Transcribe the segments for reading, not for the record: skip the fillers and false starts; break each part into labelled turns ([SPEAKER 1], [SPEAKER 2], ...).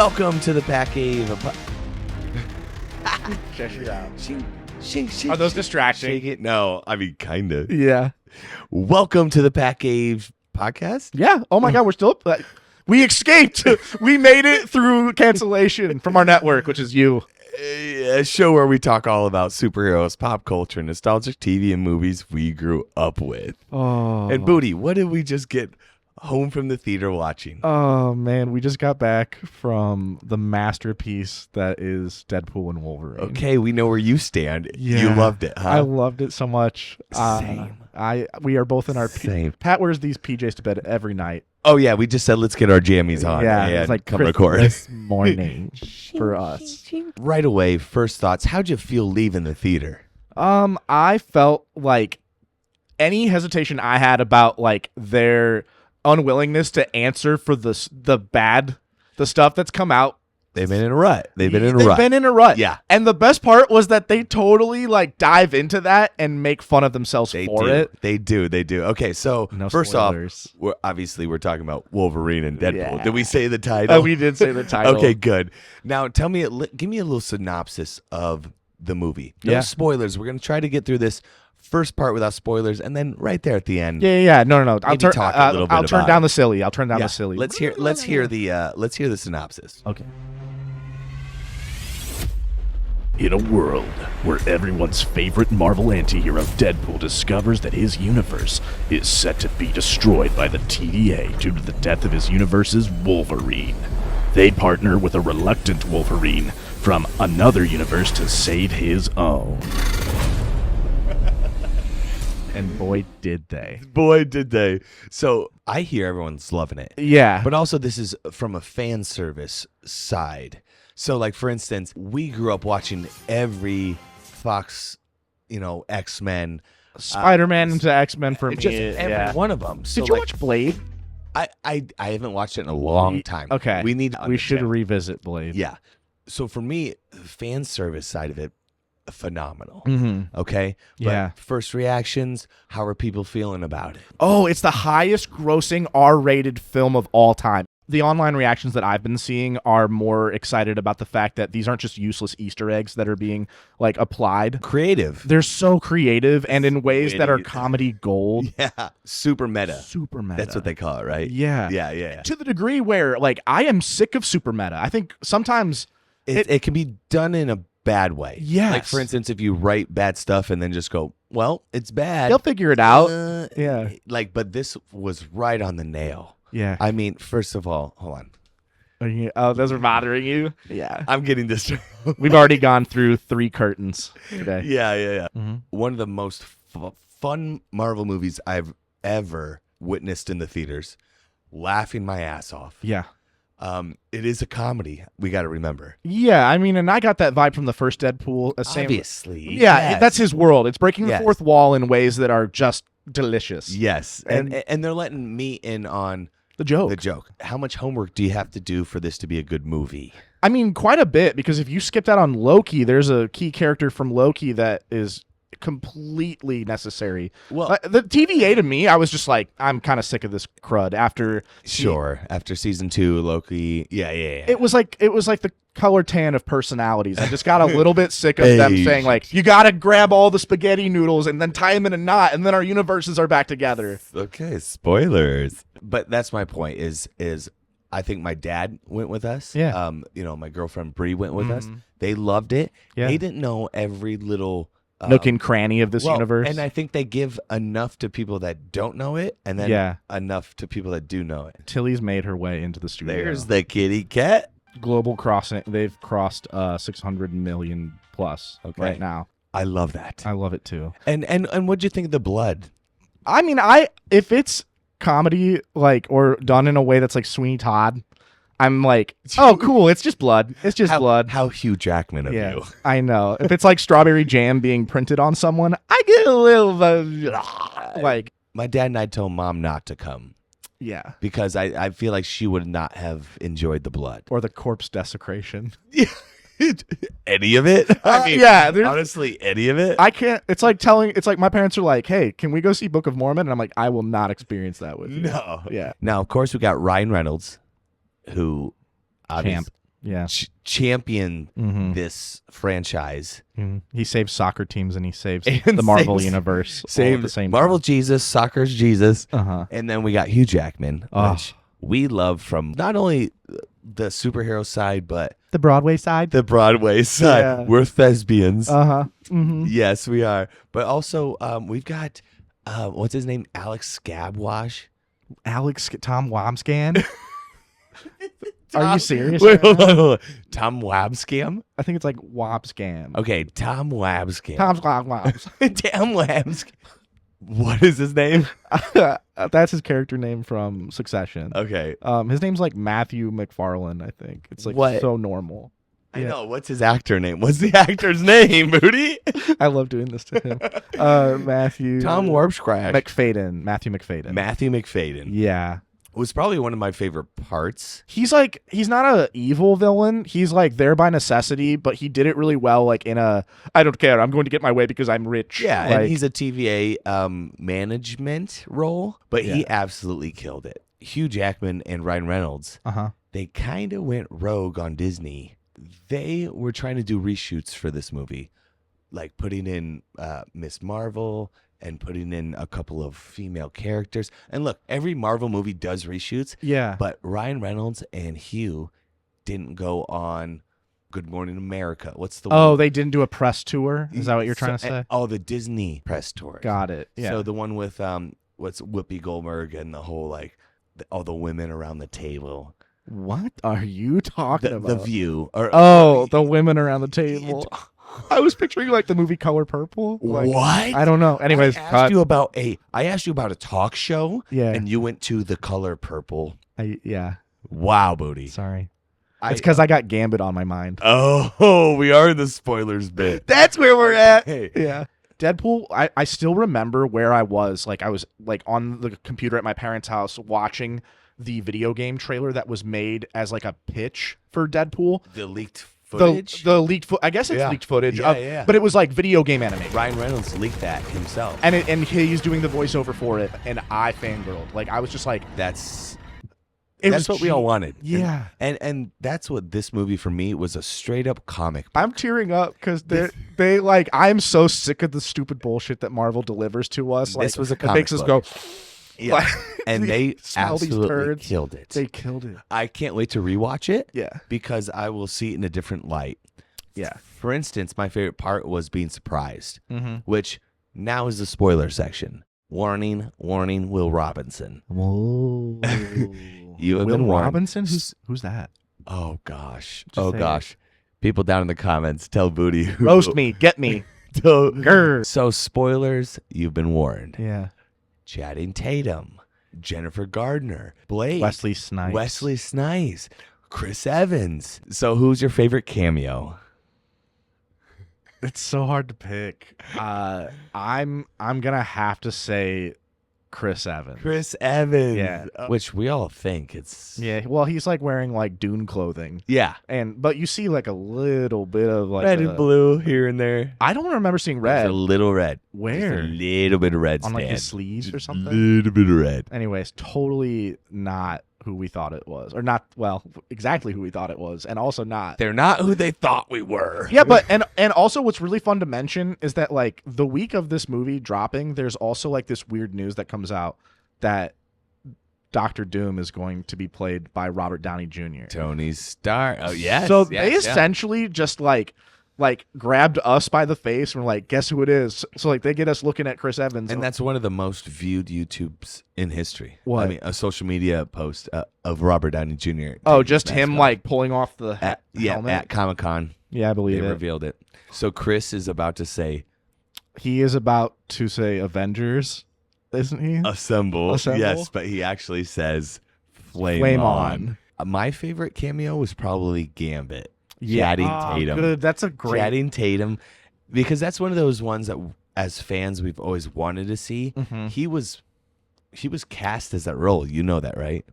[SPEAKER 1] Welcome to the Pack Cave.
[SPEAKER 2] Check it out.
[SPEAKER 1] Shake,
[SPEAKER 2] Are those distracting?
[SPEAKER 1] Shake it. No, I mean, kind of.
[SPEAKER 2] Yeah.
[SPEAKER 1] Welcome to the Pack Cave podcast.
[SPEAKER 2] Yeah. Oh my God, we're still. We escaped. We made it through cancellation from our network, which is you.
[SPEAKER 1] A show where we talk all about superheroes, pop culture, nostalgic TV and movies we grew up with.
[SPEAKER 2] Oh.
[SPEAKER 1] And Booty, what did we just get home from the theater watching?
[SPEAKER 2] Oh man, we just got back from the masterpiece that is Deadpool and Wolverine.
[SPEAKER 1] Okay, we know where you stand.
[SPEAKER 2] Yeah.
[SPEAKER 1] You loved it, huh?
[SPEAKER 2] I loved it so much.
[SPEAKER 1] Same.
[SPEAKER 2] We are both in our
[SPEAKER 1] Same.
[SPEAKER 2] Pat wears these PJs to bed every night.
[SPEAKER 1] Oh yeah, we just said let's get our jammies on.
[SPEAKER 2] Yeah,
[SPEAKER 1] and
[SPEAKER 2] it's like
[SPEAKER 1] come record.
[SPEAKER 2] Christmas morning for us.
[SPEAKER 1] Right away, first thoughts. How'd you feel leaving the theater?
[SPEAKER 2] I felt like any hesitation I had about like their unwillingness to answer for the stuff that's come out.
[SPEAKER 1] They've been in a rut. They've been in a rut. Yeah.
[SPEAKER 2] And the best part was that they totally like dive into that and make fun of themselves for it.
[SPEAKER 1] They do. Okay, so
[SPEAKER 2] No
[SPEAKER 1] first
[SPEAKER 2] spoilers.
[SPEAKER 1] off, we're talking about Wolverine and Deadpool.
[SPEAKER 2] Yeah.
[SPEAKER 1] Did we say the title?
[SPEAKER 2] We did say the title.
[SPEAKER 1] Okay, good. Now tell me, give me a little synopsis of the movie. No
[SPEAKER 2] Yeah.
[SPEAKER 1] spoilers. We're gonna try to get through this first part without spoilers, and then right there at the end.
[SPEAKER 2] Yeah. No. I'll turn
[SPEAKER 1] talk a little bit
[SPEAKER 2] I'll turn
[SPEAKER 1] about
[SPEAKER 2] down
[SPEAKER 1] it.
[SPEAKER 2] the silly. I'll turn down
[SPEAKER 1] Yeah,
[SPEAKER 2] the silly.
[SPEAKER 1] Let's hear the synopsis.
[SPEAKER 2] Okay.
[SPEAKER 3] In a world where everyone's favorite Marvel antihero Deadpool discovers that his universe is set to be destroyed by the TVA due to the death of his universe's Wolverine, they partner with a reluctant Wolverine from another universe to save his own.
[SPEAKER 2] And boy, did they.
[SPEAKER 1] Boy, did they. So I hear everyone's loving it.
[SPEAKER 2] Yeah.
[SPEAKER 1] But also this is from a fan service side. So like, for instance, we grew up watching every Fox, X-Men.
[SPEAKER 2] Spider-Man into X-Men for me.
[SPEAKER 1] Just every one of them. So
[SPEAKER 2] Did you watch Blade?
[SPEAKER 1] I haven't watched it in a long time.
[SPEAKER 2] Okay.
[SPEAKER 1] We
[SPEAKER 2] should revisit Blade.
[SPEAKER 1] Yeah. So for me, the fan service side of it, phenomenal.
[SPEAKER 2] Mm-hmm.
[SPEAKER 1] Okay? But
[SPEAKER 2] Yeah.
[SPEAKER 1] first reactions, how are people feeling about it?
[SPEAKER 2] Oh, it's the highest grossing R-rated film of all time. The online reactions that I've been seeing are more excited about the fact that these aren't just useless Easter eggs that are being like applied.
[SPEAKER 1] Creative.
[SPEAKER 2] They're so creative and in ways that are comedy gold.
[SPEAKER 1] Yeah. Super meta.
[SPEAKER 2] Super meta.
[SPEAKER 1] That's what they call it, right?
[SPEAKER 2] Yeah.
[SPEAKER 1] Yeah.
[SPEAKER 2] To the degree where like I am sick of super meta. I think sometimes
[SPEAKER 1] It can be done in a bad way.
[SPEAKER 2] Yes.
[SPEAKER 1] Like, for instance, if you write bad stuff and then just go, well, it's bad.
[SPEAKER 2] they'll figure it out.
[SPEAKER 1] Yeah. But this was right on the nail.
[SPEAKER 2] Yeah.
[SPEAKER 1] I mean, first of all, hold on.
[SPEAKER 2] Oh, those are bothering you? Yeah.
[SPEAKER 1] I'm getting distracted.
[SPEAKER 2] We've already gone through 3 curtains today.
[SPEAKER 1] Yeah.
[SPEAKER 2] Mm-hmm.
[SPEAKER 1] One of the most fun Marvel movies I've ever witnessed in the theaters. Laughing my ass off.
[SPEAKER 2] Yeah.
[SPEAKER 1] It is a comedy. We got to remember.
[SPEAKER 2] Yeah, I mean, and I got that vibe from the first Deadpool.
[SPEAKER 1] Obviously.
[SPEAKER 2] Yeah,
[SPEAKER 1] yes.
[SPEAKER 2] that's his world. It's breaking the
[SPEAKER 1] Yes.
[SPEAKER 2] fourth wall in ways that are just delicious.
[SPEAKER 1] Yes. And they're letting me in on
[SPEAKER 2] The joke.
[SPEAKER 1] the joke. How much homework do you have to do for this to be a good movie?
[SPEAKER 2] I mean, quite a bit, because if you skipped out on Loki, there's a key character from Loki that is completely necessary.
[SPEAKER 1] Well,
[SPEAKER 2] The TVA to me, I was just like, I'm kind of sick of this crud after
[SPEAKER 1] after season 2, Loki. Yeah.
[SPEAKER 2] It was like the color tan of personalities. I just got a little bit sick of them
[SPEAKER 1] Hey.
[SPEAKER 2] saying like, you got to grab all the spaghetti noodles and then tie them in a knot and then our universes are back together.
[SPEAKER 1] Okay, spoilers. But that's my point is I think my dad went with us.
[SPEAKER 2] Yeah.
[SPEAKER 1] My girlfriend Bree went with us. They loved it.
[SPEAKER 2] Yeah.
[SPEAKER 1] They didn't know every little
[SPEAKER 2] Nook and cranny of this universe.
[SPEAKER 1] And I think they give enough to people that don't know it, and then enough to people that do know it.
[SPEAKER 2] Tilly's made her way into the studio.
[SPEAKER 1] There's the kitty cat.
[SPEAKER 2] Global crossing. They've crossed 600 million plus right now.
[SPEAKER 1] I love that.
[SPEAKER 2] I love it too.
[SPEAKER 1] And what'd you think of the blood?
[SPEAKER 2] I mean, if it's comedy like or done in a way that's like Sweeney Todd, I'm like, oh, cool. It's just blood. It's just blood.
[SPEAKER 1] How Hugh Jackman of you.
[SPEAKER 2] I know. If it's like strawberry jam being printed on someone, I get a little like.
[SPEAKER 1] My dad and I told Mom not to come.
[SPEAKER 2] Yeah.
[SPEAKER 1] Because I feel like she would not have enjoyed the blood.
[SPEAKER 2] Or the corpse desecration.
[SPEAKER 1] Any of it? I mean, honestly, any of it?
[SPEAKER 2] I can't. It's like my parents are like, hey, can we go see Book of Mormon? And I'm like, I will not experience that with you.
[SPEAKER 1] No.
[SPEAKER 2] Yeah.
[SPEAKER 1] Now, of course, we got Ryan Reynolds, who
[SPEAKER 2] Camp. Yeah.
[SPEAKER 1] champion
[SPEAKER 2] Mhm.
[SPEAKER 1] this franchise.
[SPEAKER 2] He saves soccer teams and he saves
[SPEAKER 1] And
[SPEAKER 2] the Marvel
[SPEAKER 1] saves-
[SPEAKER 2] universe all at
[SPEAKER 1] Same
[SPEAKER 2] the same
[SPEAKER 1] Marvel
[SPEAKER 2] time.
[SPEAKER 1] Jesus, soccer's Jesus.
[SPEAKER 2] Uh-huh.
[SPEAKER 1] And then we got Hugh Jackman,
[SPEAKER 2] Oh.
[SPEAKER 1] which we love from not only the superhero side, but
[SPEAKER 2] The Broadway side?
[SPEAKER 1] the Broadway side.
[SPEAKER 2] Yeah.
[SPEAKER 1] We're thespians.
[SPEAKER 2] Uh-huh. Mm-hmm.
[SPEAKER 1] Yes, we are. But also, we've got, what's his name? Alex Scabwash.
[SPEAKER 2] Tom Wambsgans? Are you serious?
[SPEAKER 1] Wait,
[SPEAKER 2] right
[SPEAKER 1] hold
[SPEAKER 2] now?
[SPEAKER 1] on, hold on. Tom Wabscam?
[SPEAKER 2] I think it's like Wambsgans.
[SPEAKER 1] Okay, Tom Wabscam.
[SPEAKER 2] Tom's Wambs.
[SPEAKER 1] Tom Wabscam. What is his name?
[SPEAKER 2] That's his character name from Succession.
[SPEAKER 1] Okay.
[SPEAKER 2] His name's like Matthew McFarlane, I think. It's like
[SPEAKER 1] What?
[SPEAKER 2] so normal.
[SPEAKER 1] I
[SPEAKER 2] Yeah.
[SPEAKER 1] know. What's his actor name? What's the actor's name, Booty?
[SPEAKER 2] I love doing this to him. Matthew.
[SPEAKER 1] Tom Warpscrash.
[SPEAKER 2] McFadden. Matthew McFadden.
[SPEAKER 1] Matthew McFadden.
[SPEAKER 2] Yeah.
[SPEAKER 1] Was probably one of my favorite parts.
[SPEAKER 2] He's not an evil villain. He's like there by necessity, but he did it really well. Like in a, I don't care. I'm going to get my way because I'm rich.
[SPEAKER 1] Yeah,
[SPEAKER 2] like,
[SPEAKER 1] and he's a TVA management role, but he
[SPEAKER 2] Yeah.
[SPEAKER 1] absolutely killed it. Hugh Jackman and Ryan Reynolds,
[SPEAKER 2] uh-huh.
[SPEAKER 1] they kind of went rogue on Disney. They were trying to do reshoots for this movie, like putting in Miss Marvel and putting in a couple of female characters. And look, every Marvel movie does reshoots,
[SPEAKER 2] Yeah.
[SPEAKER 1] but Ryan Reynolds and Hugh didn't go on Good Morning America. What's the
[SPEAKER 2] Oh,
[SPEAKER 1] one?
[SPEAKER 2] they didn't do a press tour? Is that what you're trying to say?
[SPEAKER 1] Oh, the Disney press tour.
[SPEAKER 2] Got it. Yeah.
[SPEAKER 1] So the one with what's Whoopi Goldberg and the whole like all the women around the table.
[SPEAKER 2] What are you talking
[SPEAKER 1] The
[SPEAKER 2] about?
[SPEAKER 1] View. Or,
[SPEAKER 2] Oh, the women around the table. I was picturing like the movie Color Purple. Like,
[SPEAKER 1] what?
[SPEAKER 2] I don't know. Anyways,
[SPEAKER 1] I
[SPEAKER 2] cut.
[SPEAKER 1] asked you about a talk show,
[SPEAKER 2] Yeah.
[SPEAKER 1] and you went to The Color Purple.
[SPEAKER 2] Yeah.
[SPEAKER 1] Wow, Booty.
[SPEAKER 2] Sorry. It's because I got Gambit on my mind.
[SPEAKER 1] Oh, we are in the spoilers bit.
[SPEAKER 2] That's where we're at.
[SPEAKER 1] Hey.
[SPEAKER 2] Yeah. Deadpool, I still remember where I was. Like I was like on the computer at my parents' house watching the video game trailer that was made as like a pitch for Deadpool.
[SPEAKER 1] The leaked footage.
[SPEAKER 2] The leaked I guess it's
[SPEAKER 1] Yeah.
[SPEAKER 2] leaked footage.
[SPEAKER 1] Yeah, yeah.
[SPEAKER 2] But it was like video game animation.
[SPEAKER 1] Ryan Reynolds leaked that himself.
[SPEAKER 2] And he's doing the voiceover for it, and I fangirled. Like I was just like,
[SPEAKER 1] That's
[SPEAKER 2] it
[SPEAKER 1] that's
[SPEAKER 2] was
[SPEAKER 1] what we all wanted.
[SPEAKER 2] Yeah.
[SPEAKER 1] And that's what this movie for me was, a straight up comic book.
[SPEAKER 2] I'm tearing up because they like I'm so sick of the stupid bullshit that Marvel delivers to us. Like
[SPEAKER 1] This was a
[SPEAKER 2] it makes us
[SPEAKER 1] comic
[SPEAKER 2] go.
[SPEAKER 1] Yeah.
[SPEAKER 2] Like,
[SPEAKER 1] And they
[SPEAKER 2] smell these
[SPEAKER 1] absolutely
[SPEAKER 2] turds.
[SPEAKER 1] killed it.
[SPEAKER 2] They killed it.
[SPEAKER 1] I can't wait to rewatch it.
[SPEAKER 2] Yeah.
[SPEAKER 1] Because I will see it in a different light.
[SPEAKER 2] Yeah.
[SPEAKER 1] For instance, my favorite part was being surprised,
[SPEAKER 2] Mm-hmm.
[SPEAKER 1] which now is the spoiler section. Warning, warning, Will Robinson.
[SPEAKER 2] Whoa.
[SPEAKER 1] You have
[SPEAKER 2] Will
[SPEAKER 1] been warned.
[SPEAKER 2] Robinson? Who's that?
[SPEAKER 1] Oh gosh.
[SPEAKER 2] Just say it.
[SPEAKER 1] Gosh. People down in the comments, tell Booty. who-
[SPEAKER 2] Roast me. Get me.
[SPEAKER 1] So,
[SPEAKER 2] Grr.
[SPEAKER 1] so spoilers, you've been warned.
[SPEAKER 2] Yeah.
[SPEAKER 1] Channing Tatum, Jennifer Gardner, Blake,
[SPEAKER 2] Wesley Snipes.
[SPEAKER 1] Wesley Snipes, Chris Evans. So who's your favorite cameo?
[SPEAKER 2] It's so hard to pick. I'm gonna have to say Chris Evans.
[SPEAKER 1] Chris Evans.
[SPEAKER 2] Yeah.
[SPEAKER 1] Which we all think it's.
[SPEAKER 2] Yeah. Well, he's like wearing like Dune clothing,
[SPEAKER 1] Yeah.
[SPEAKER 2] but you see like a little bit of like
[SPEAKER 1] Red and blue here and there.
[SPEAKER 2] I don't remember seeing
[SPEAKER 1] There's
[SPEAKER 2] red.
[SPEAKER 1] a little red.
[SPEAKER 2] Where?
[SPEAKER 1] There's a little bit of red
[SPEAKER 2] On like his
[SPEAKER 1] stand.
[SPEAKER 2] sleeves or
[SPEAKER 1] Just
[SPEAKER 2] something.
[SPEAKER 1] A little bit of red.
[SPEAKER 2] Anyways, totally not who we thought it was, or not. Well, exactly who we thought it was, and also not.
[SPEAKER 1] They're not who they thought we were.
[SPEAKER 2] Yeah, but and also what's really fun to mention is that like the week of this movie dropping, there's also like this weird news that comes out that Doctor Doom is going to be played by Robert Downey Jr.
[SPEAKER 1] Tony Stark. Oh yes.
[SPEAKER 2] So
[SPEAKER 1] yes,
[SPEAKER 2] they
[SPEAKER 1] yeah.
[SPEAKER 2] essentially just like grabbed us by the face and were like, guess who it is? So like they get us looking at Chris Evans.
[SPEAKER 1] And that's one of the most viewed YouTubes in history.
[SPEAKER 2] What?
[SPEAKER 1] I mean, a social media post of Robert Downey Jr.
[SPEAKER 2] oh,
[SPEAKER 1] taking
[SPEAKER 2] just
[SPEAKER 1] his
[SPEAKER 2] him
[SPEAKER 1] mask
[SPEAKER 2] like pulling off the
[SPEAKER 1] off. Yeah,
[SPEAKER 2] helmet.
[SPEAKER 1] at Comic-Con.
[SPEAKER 2] Yeah, I
[SPEAKER 1] They
[SPEAKER 2] believe it.
[SPEAKER 1] revealed it. So Chris is about to say,
[SPEAKER 2] He is about to say Avengers, isn't he?
[SPEAKER 1] assemble.
[SPEAKER 2] Assemble?
[SPEAKER 1] Yes, but he actually says flame,
[SPEAKER 2] Flame
[SPEAKER 1] on.
[SPEAKER 2] on.
[SPEAKER 1] My favorite cameo was probably Gambit.
[SPEAKER 2] Yeah.
[SPEAKER 1] Channing
[SPEAKER 2] Oh,
[SPEAKER 1] Tatum.
[SPEAKER 2] good. That's a great.
[SPEAKER 1] Channing Tatum. Because that's one of those ones that as fans we've always wanted to see.
[SPEAKER 2] Mhm.
[SPEAKER 1] He was cast as that role. You know that, right?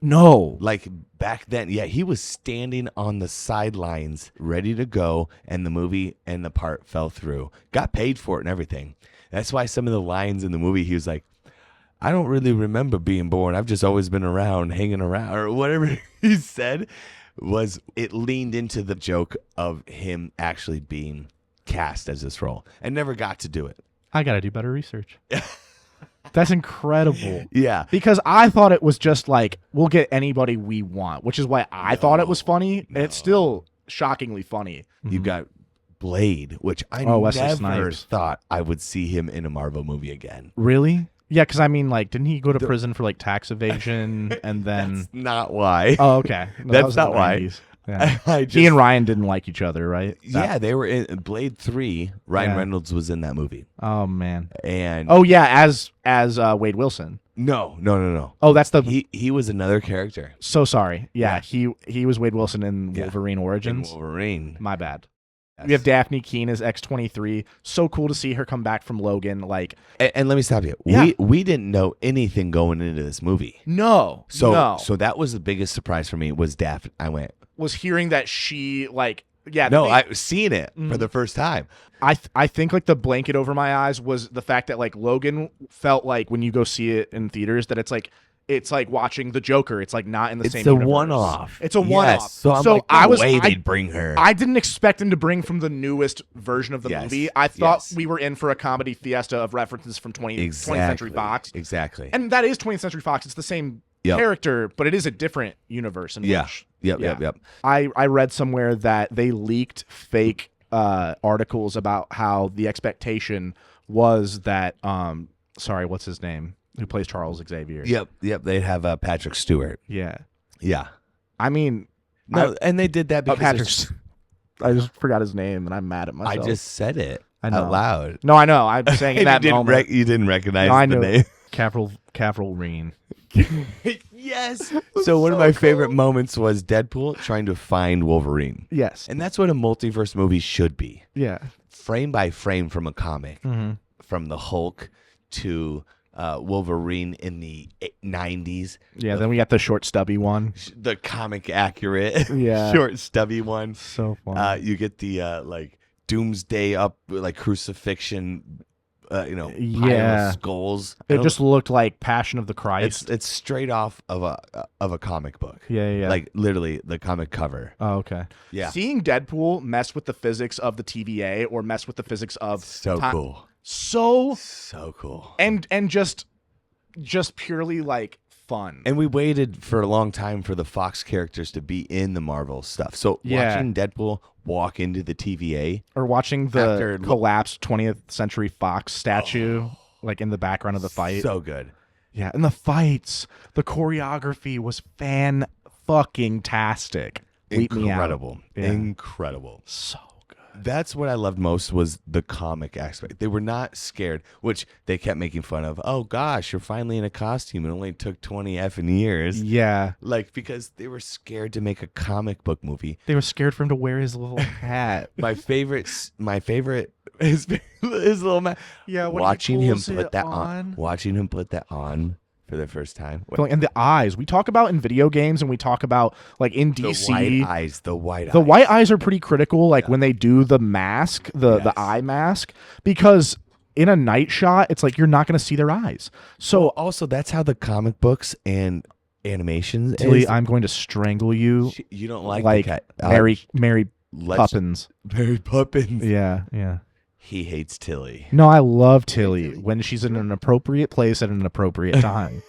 [SPEAKER 2] No.
[SPEAKER 1] Like back then, yeah, he was standing on the sidelines ready to go, and the movie and the part fell through. Got paid for it and everything. That's why some of the lines in the movie, he was like, I don't really remember being born. I've just always been around, hanging around, or whatever he said. was it leaned into the joke of him actually being cast as this role and never got to do it.
[SPEAKER 2] I got to do better research. That's incredible.
[SPEAKER 1] Yeah.
[SPEAKER 2] Because I thought it was just like, we'll get anybody we want, which is why I thought it was funny.
[SPEAKER 1] No.
[SPEAKER 2] It's still shockingly funny.
[SPEAKER 1] You've got Blade, which I
[SPEAKER 2] Wesley
[SPEAKER 1] never
[SPEAKER 2] Snipes.
[SPEAKER 1] thought I would see him in a Marvel movie again.
[SPEAKER 2] Really? Yeah, because I mean, like, didn't he go to prison for like tax evasion and then?
[SPEAKER 1] That's not why.
[SPEAKER 2] Oh, okay. No, that
[SPEAKER 1] That's
[SPEAKER 2] was in the
[SPEAKER 1] not why.
[SPEAKER 2] 90s. Yeah.
[SPEAKER 1] I
[SPEAKER 2] He
[SPEAKER 1] just-
[SPEAKER 2] and Ryan didn't like each other, right?
[SPEAKER 1] Yeah, they were in Blade 3. Ryan
[SPEAKER 2] Yeah.
[SPEAKER 1] Reynolds was in that movie.
[SPEAKER 2] Oh man.
[SPEAKER 1] And
[SPEAKER 2] Oh yeah, as Wade Wilson.
[SPEAKER 1] no.
[SPEAKER 2] Oh, that's the.
[SPEAKER 1] He was another character
[SPEAKER 2] So sorry. Yeah,
[SPEAKER 1] Yeah.
[SPEAKER 2] he was Wade Wilson in
[SPEAKER 1] Yeah.
[SPEAKER 2] Wolverine
[SPEAKER 1] in
[SPEAKER 2] Origins.
[SPEAKER 1] Wolverine.
[SPEAKER 2] My bad.
[SPEAKER 1] Yes.
[SPEAKER 2] We have Daphne Keane as X-23. So cool to see her come back from Logan. Like,
[SPEAKER 1] And let me stop you.
[SPEAKER 2] Yeah.
[SPEAKER 1] We didn't know anything going into this movie.
[SPEAKER 2] no.
[SPEAKER 1] So that was the biggest surprise for me was Daphne. I went,
[SPEAKER 2] Was hearing that she like
[SPEAKER 1] no,
[SPEAKER 2] they-
[SPEAKER 1] I've seen it for the first time.
[SPEAKER 2] I think like the blanket over my eyes was the fact that like Logan felt like when you go see it in theaters that it's like watching the Joker. It's like not in the
[SPEAKER 1] It's
[SPEAKER 2] same
[SPEAKER 1] a
[SPEAKER 2] universe.
[SPEAKER 1] one-off.
[SPEAKER 2] It's a
[SPEAKER 1] Yes.
[SPEAKER 2] one-off.
[SPEAKER 1] So I'm like,
[SPEAKER 2] I
[SPEAKER 1] no
[SPEAKER 2] was
[SPEAKER 1] way they'd bring her.
[SPEAKER 2] I didn't expect him to bring from the newest version of the
[SPEAKER 1] Yes.
[SPEAKER 2] movie. I thought
[SPEAKER 1] Yes.
[SPEAKER 2] we were in for a comedy fiesta of references from 20th Century Fox.
[SPEAKER 1] Exactly.
[SPEAKER 2] And that is 20th Century Fox. It's the same
[SPEAKER 1] Yep.
[SPEAKER 2] character, but it is a different universe. In
[SPEAKER 1] Yeah.
[SPEAKER 2] which,
[SPEAKER 1] Yep.
[SPEAKER 2] yeah. I read somewhere that they leaked fake articles about how the expectation was that sorry, what's his name? Who plays Charles Xavier?
[SPEAKER 1] Yep. They'd have Patrick Stewart.
[SPEAKER 2] Yeah.
[SPEAKER 1] Yeah.
[SPEAKER 2] I mean,
[SPEAKER 1] No, and they did that because
[SPEAKER 2] Patrick.
[SPEAKER 1] it's-
[SPEAKER 2] I just forgot his name, and I'm mad at
[SPEAKER 1] I
[SPEAKER 2] myself.
[SPEAKER 1] just said it
[SPEAKER 2] I know.
[SPEAKER 1] out loud.
[SPEAKER 2] No, I know. I'm saying in that
[SPEAKER 1] you, didn't
[SPEAKER 2] moment.
[SPEAKER 1] you didn't recognize
[SPEAKER 2] No, I
[SPEAKER 1] the
[SPEAKER 2] know.
[SPEAKER 1] name.
[SPEAKER 2] Capital Reen.
[SPEAKER 1] Yes. So one of my favorite moments was Deadpool trying to find Wolverine.
[SPEAKER 2] Yes.
[SPEAKER 1] And that's what a multiverse movie should be.
[SPEAKER 2] Yeah.
[SPEAKER 1] Frame by frame from a comic.
[SPEAKER 2] Mm-hmm.
[SPEAKER 1] From the Hulk to Wolverine in the 90s.
[SPEAKER 2] Yeah. Then we got the short, stubby one.
[SPEAKER 1] The comic accurate,
[SPEAKER 2] Yeah.
[SPEAKER 1] short, stubby one.
[SPEAKER 2] So fun.
[SPEAKER 1] You get the like doomsday up, like crucifixion, pile
[SPEAKER 2] Yeah.
[SPEAKER 1] of skulls. I
[SPEAKER 2] it
[SPEAKER 1] don't-
[SPEAKER 2] just looked like Passion of the Christ.
[SPEAKER 1] it's straight off of a comic book.
[SPEAKER 2] Yeah.
[SPEAKER 1] Like literally the comic cover.
[SPEAKER 2] Oh, okay.
[SPEAKER 1] Yeah.
[SPEAKER 2] Seeing Deadpool mess with the physics of the TVA or mess with the physics of
[SPEAKER 1] So
[SPEAKER 2] ti-
[SPEAKER 1] cool.
[SPEAKER 2] So
[SPEAKER 1] So cool.
[SPEAKER 2] and just purely like fun.
[SPEAKER 1] And we waited for a long time for the Fox characters to be in the Marvel stuff. So
[SPEAKER 2] Yeah.
[SPEAKER 1] watching Deadpool walk into the TVA,
[SPEAKER 2] Or watching the
[SPEAKER 1] After-
[SPEAKER 2] collapsed 20th Century Fox statue like in the background of the fight.
[SPEAKER 1] so good.
[SPEAKER 2] Yeah, and the fights, the choreography was fan fucking tastic. Bleep me out.
[SPEAKER 1] Incredible.
[SPEAKER 2] Yeah.
[SPEAKER 1] Incredible.
[SPEAKER 2] So good.
[SPEAKER 1] That's what I loved most was the comic aspect. They were not scared, which they kept making fun of. Oh gosh, you're finally in a costume. It only took 20 effing years.
[SPEAKER 2] Yeah,
[SPEAKER 1] Like, because they were scared to make a comic book movie.
[SPEAKER 2] they were scared for him to wear his little hat.
[SPEAKER 1] My favorite his little man.
[SPEAKER 2] Yeah, when he
[SPEAKER 1] watching him
[SPEAKER 2] pulls
[SPEAKER 1] put
[SPEAKER 2] it
[SPEAKER 1] that
[SPEAKER 2] on.
[SPEAKER 1] watching him put that on for the first time.
[SPEAKER 2] And the eyes. We talk about in video games and we talk about like in
[SPEAKER 1] The
[SPEAKER 2] DC.
[SPEAKER 1] white eyes, the white
[SPEAKER 2] The
[SPEAKER 1] eyes.
[SPEAKER 2] white eyes are pretty critical, like when they do the mask, the
[SPEAKER 1] Yes.
[SPEAKER 2] eye mask, because in a night shot, it's like you're not going to see their eyes. So,
[SPEAKER 1] So also, that's how the comic books and animations
[SPEAKER 2] Tilly,
[SPEAKER 1] is.
[SPEAKER 2] I'm going to strangle you,
[SPEAKER 1] You don't like
[SPEAKER 2] like
[SPEAKER 1] the cat.
[SPEAKER 2] Mary
[SPEAKER 1] Let's-
[SPEAKER 2] Poppins.
[SPEAKER 1] Mary Poppins.
[SPEAKER 2] Yeah.
[SPEAKER 1] He hates Tilly.
[SPEAKER 2] No, I love Tilly when she's in an appropriate place at an appropriate time.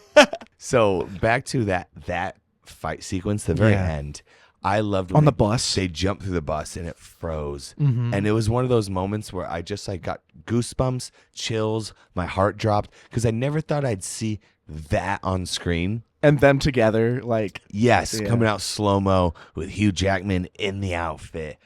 [SPEAKER 1] So back to that fight sequence, the very
[SPEAKER 2] Yeah.
[SPEAKER 1] end. I loved
[SPEAKER 2] On
[SPEAKER 1] when
[SPEAKER 2] the bus.
[SPEAKER 1] They jumped through the bus and it froze,
[SPEAKER 2] Mhm.
[SPEAKER 1] and it was one of those moments where I just like got goosebumps, chills, my heart dropped because I never thought I'd see that on screen.
[SPEAKER 2] And them together, like,
[SPEAKER 1] Yes,
[SPEAKER 2] Yeah.
[SPEAKER 1] coming out slow mo with Hugh Jackman in the outfit,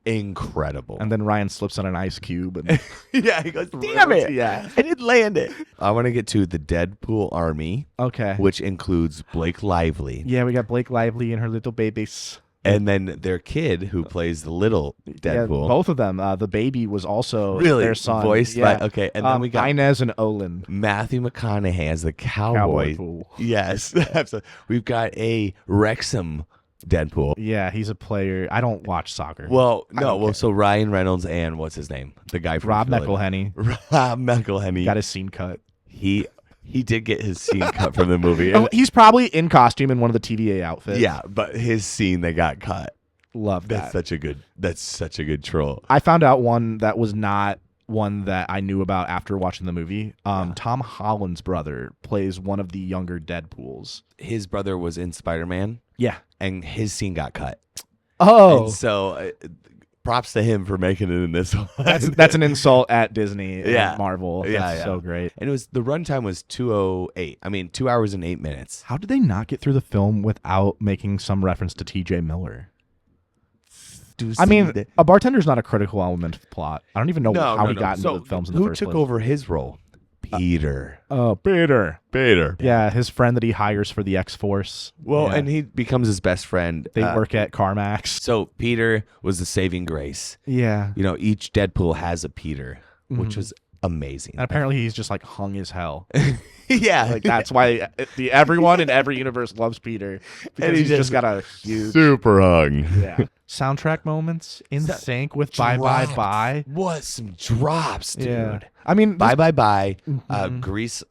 [SPEAKER 1] incredible.
[SPEAKER 2] and then Ryan slips on an ice cube. And
[SPEAKER 1] yeah, he goes, "Damn it!
[SPEAKER 2] Yeah.
[SPEAKER 1] I didn't land it." I want to get to the Deadpool army,
[SPEAKER 2] Okay.
[SPEAKER 1] which includes Blake Lively.
[SPEAKER 2] Yeah, we got Blake Lively and her little babies.
[SPEAKER 1] And then their kid who plays the little
[SPEAKER 2] Yeah,
[SPEAKER 1] Deadpool.
[SPEAKER 2] both of them. The baby was also
[SPEAKER 1] Really?
[SPEAKER 2] their son.
[SPEAKER 1] Voiced
[SPEAKER 2] yeah.
[SPEAKER 1] by, okay. And then we got
[SPEAKER 2] Inez and Olin.
[SPEAKER 1] Matthew McConaughey as the
[SPEAKER 2] Cowboy
[SPEAKER 1] cowboy.
[SPEAKER 2] fool.
[SPEAKER 1] Yes. Absolutely. We've got a Wrexham Deadpool.
[SPEAKER 2] Yeah, he's a player. I don't watch soccer.
[SPEAKER 1] Well,
[SPEAKER 2] I
[SPEAKER 1] no.
[SPEAKER 2] don't
[SPEAKER 1] Well,
[SPEAKER 2] care.
[SPEAKER 1] so Ryan Reynolds and what's his name? The guy from
[SPEAKER 2] Rob
[SPEAKER 1] Philly.
[SPEAKER 2] McElhenney
[SPEAKER 1] Rob McElhenney.
[SPEAKER 2] got his scene cut.
[SPEAKER 1] He He did get his scene cut from the movie.
[SPEAKER 2] Oh, he's probably in costume in one of the TVA outfits.
[SPEAKER 1] Yeah, but his scene they got cut.
[SPEAKER 2] Love that.
[SPEAKER 1] That's such a good troll.
[SPEAKER 2] I found out one that was not one that I knew about after watching the movie. Tom Holland's brother plays one of the younger Deadpools.
[SPEAKER 1] His brother was in Spider-Man,
[SPEAKER 2] Yeah.
[SPEAKER 1] and his scene got cut.
[SPEAKER 2] Oh,
[SPEAKER 1] And so props to him for making it in this one.
[SPEAKER 2] that's an insult at Disney.
[SPEAKER 1] Yeah.
[SPEAKER 2] And Marvel. That's
[SPEAKER 1] Yeah.
[SPEAKER 2] so great.
[SPEAKER 1] And the runtime was 2:08. I mean, 2 hours and 8 minutes.
[SPEAKER 2] How did they not get through the film without making some reference to T.J. Miller? I mean, a bartender's not a critical element of the plot. I don't even know how he got into the films in the first
[SPEAKER 1] Who
[SPEAKER 2] place.
[SPEAKER 1] took over his role? Peter.
[SPEAKER 2] Oh, Peter.
[SPEAKER 1] Peter.
[SPEAKER 2] Yeah, his friend that he hires for the X-Force.
[SPEAKER 1] Well,
[SPEAKER 2] Yeah.
[SPEAKER 1] and he becomes his best friend.
[SPEAKER 2] They work at CarMax.
[SPEAKER 1] So Peter was the saving grace.
[SPEAKER 2] Yeah.
[SPEAKER 1] You know, each Deadpool has a Peter, which was amazing.
[SPEAKER 2] And apparently he's just like hung as hell.
[SPEAKER 1] Yeah.
[SPEAKER 2] Like that's why everyone in every universe loves Peter. Because
[SPEAKER 1] And
[SPEAKER 2] he's
[SPEAKER 1] he
[SPEAKER 2] just got a huge
[SPEAKER 1] super hung.
[SPEAKER 2] yeah. Soundtrack moments in sync with Bye Bye Bye.
[SPEAKER 1] What some drops, dude.
[SPEAKER 2] Yeah. I mean,
[SPEAKER 1] Bye Bye Bye.
[SPEAKER 2] Mhm.
[SPEAKER 1] Grease.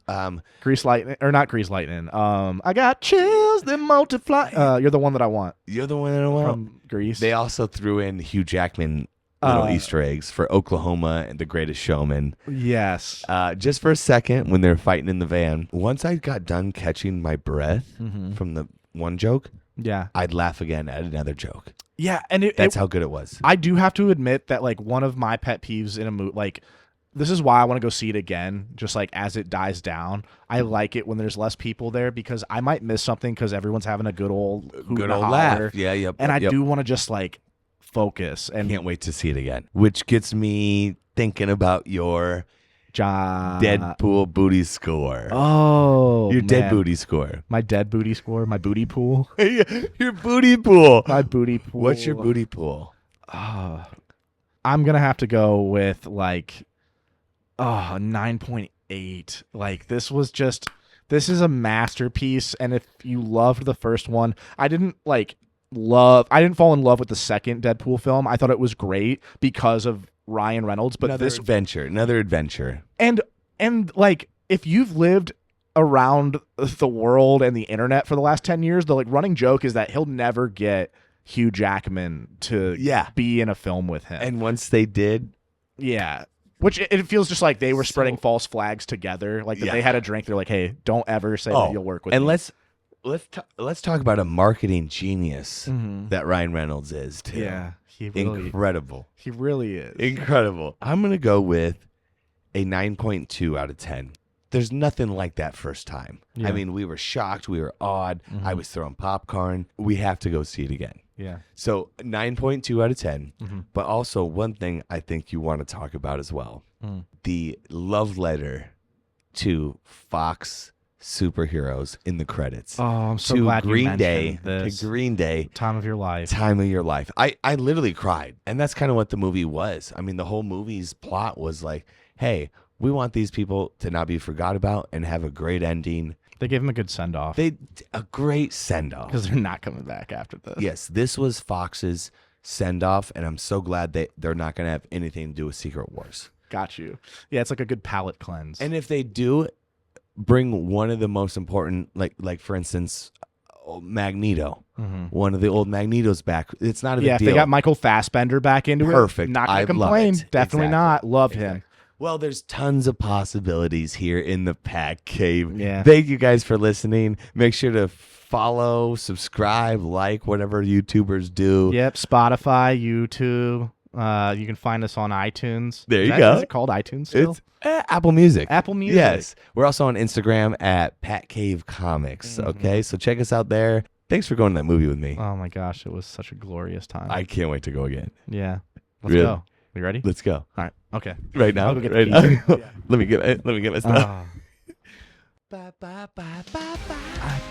[SPEAKER 2] Grease Lightning or not Grease Lightning. I got chills that multiply. You're the one that I want
[SPEAKER 1] You're the one that I want.
[SPEAKER 2] from Grease.
[SPEAKER 1] They also threw in Hugh Jackman little Easter eggs for Oklahoma and The Greatest Showman.
[SPEAKER 2] yes.
[SPEAKER 1] Just for a second when they're fighting in the van, once I got done catching my breath from the one joke,
[SPEAKER 2] Yeah.
[SPEAKER 1] I'd laugh again at another joke.
[SPEAKER 2] Yeah, and
[SPEAKER 1] That's how good it was.
[SPEAKER 2] I do have to admit that like one of my pet peeves in a movie, like this is why I want to go see it again. Just like as it dies down, I like it when there's less people there because I might miss something because everyone's having a good old hoot and a holler.
[SPEAKER 1] laugh. Yeah, yep.
[SPEAKER 2] And I
[SPEAKER 1] yep.
[SPEAKER 2] do want to just like focus and
[SPEAKER 1] Can't wait to see it again. Which gets me thinking about your Deadpool booty score.
[SPEAKER 2] Oh,
[SPEAKER 1] Your dead
[SPEAKER 2] man.
[SPEAKER 1] booty score.
[SPEAKER 2] My dead booty score. My booty pool.
[SPEAKER 1] Your booty pool.
[SPEAKER 2] My booty pool.
[SPEAKER 1] What's your booty pool?
[SPEAKER 2] I'm gonna have to go with like 9.8. Like this is a masterpiece, and if you loved the first one, I didn't fall in love with the second Deadpool film. I thought it was great because of Ryan Reynolds, but
[SPEAKER 1] Another adventure.
[SPEAKER 2] and like if you've lived around the world and the internet for the last 10 years, the like running joke is that he'll never get Hugh Jackman to be in a film with him.
[SPEAKER 1] And once they did,
[SPEAKER 2] yeah. Which it feels just like they were spreading false flags together. Like that they had a drink. They're like, hey, don't ever say that you'll work with me.
[SPEAKER 1] And let's talk about a marketing genius that Ryan Reynolds is too.
[SPEAKER 2] Yeah.
[SPEAKER 1] Incredible.
[SPEAKER 2] He really is.
[SPEAKER 1] Incredible. I'm going to go with a 9.2 out of 10. There's nothing like that first time.
[SPEAKER 2] Yeah.
[SPEAKER 1] I mean, we were shocked. We were awed. I was throwing popcorn. We have to go see it again.
[SPEAKER 2] Yeah.
[SPEAKER 1] So 9.2 out of 10. But also one thing I think you want to talk about as well. The love letter to Fox superheroes in the credits.
[SPEAKER 2] Oh, I'm so
[SPEAKER 1] to
[SPEAKER 2] glad
[SPEAKER 1] Green
[SPEAKER 2] you
[SPEAKER 1] Day,
[SPEAKER 2] mentioned this.
[SPEAKER 1] to Green Day.
[SPEAKER 2] Time of your life.
[SPEAKER 1] Time of your life. I literally cried. And that's kind of what the movie was. I mean, the whole movie's plot was like, hey, we want these people to not be forgot about and have a great ending.
[SPEAKER 2] They gave him a good send off.
[SPEAKER 1] A great send-off.
[SPEAKER 2] Because they're not coming back after this.
[SPEAKER 1] Yes, this was Fox's send-off, and I'm so glad they're not going to have anything to do with Secret Wars.
[SPEAKER 2] Got you. Yeah, it's like a good palate cleanse.
[SPEAKER 1] And if they do bring one of the most important, like for instance, Magneto, one of the old Magnetos back, it's not a big
[SPEAKER 2] if
[SPEAKER 1] deal.
[SPEAKER 2] they got Michael Fassbender back into
[SPEAKER 1] Perfect.
[SPEAKER 2] it, not
[SPEAKER 1] I
[SPEAKER 2] going to
[SPEAKER 1] love
[SPEAKER 2] complain.
[SPEAKER 1] it.
[SPEAKER 2] Definitely
[SPEAKER 1] Exactly.
[SPEAKER 2] not. Love him.
[SPEAKER 1] Well, there's tons of possibilities here in the Pat Cave.
[SPEAKER 2] Yeah.
[SPEAKER 1] Thank you guys for listening. Make sure to follow, subscribe, like whatever YouTubers do.
[SPEAKER 2] Yep. Spotify, YouTube. You can find us on iTunes.
[SPEAKER 1] There you go.
[SPEAKER 2] Is it called iTunes still?
[SPEAKER 1] It's Apple Music.
[SPEAKER 2] Apple Music.
[SPEAKER 1] Yes. We're also on Instagram at Pat Cave Comics. Okay. So check us out there. Thanks for going to that movie with me.
[SPEAKER 2] Oh my gosh, it was such a glorious time.
[SPEAKER 1] I can't wait to go again.
[SPEAKER 2] Yeah. Let's
[SPEAKER 1] Really?
[SPEAKER 2] go. You ready?
[SPEAKER 1] Let's go.
[SPEAKER 2] All right. Okay.
[SPEAKER 1] Right now.
[SPEAKER 2] I'll go get
[SPEAKER 1] Right
[SPEAKER 2] the
[SPEAKER 1] now.
[SPEAKER 2] keys.
[SPEAKER 1] Let me get my stuff.
[SPEAKER 2] Ah.
[SPEAKER 1] Bye, bye, bye, bye, bye.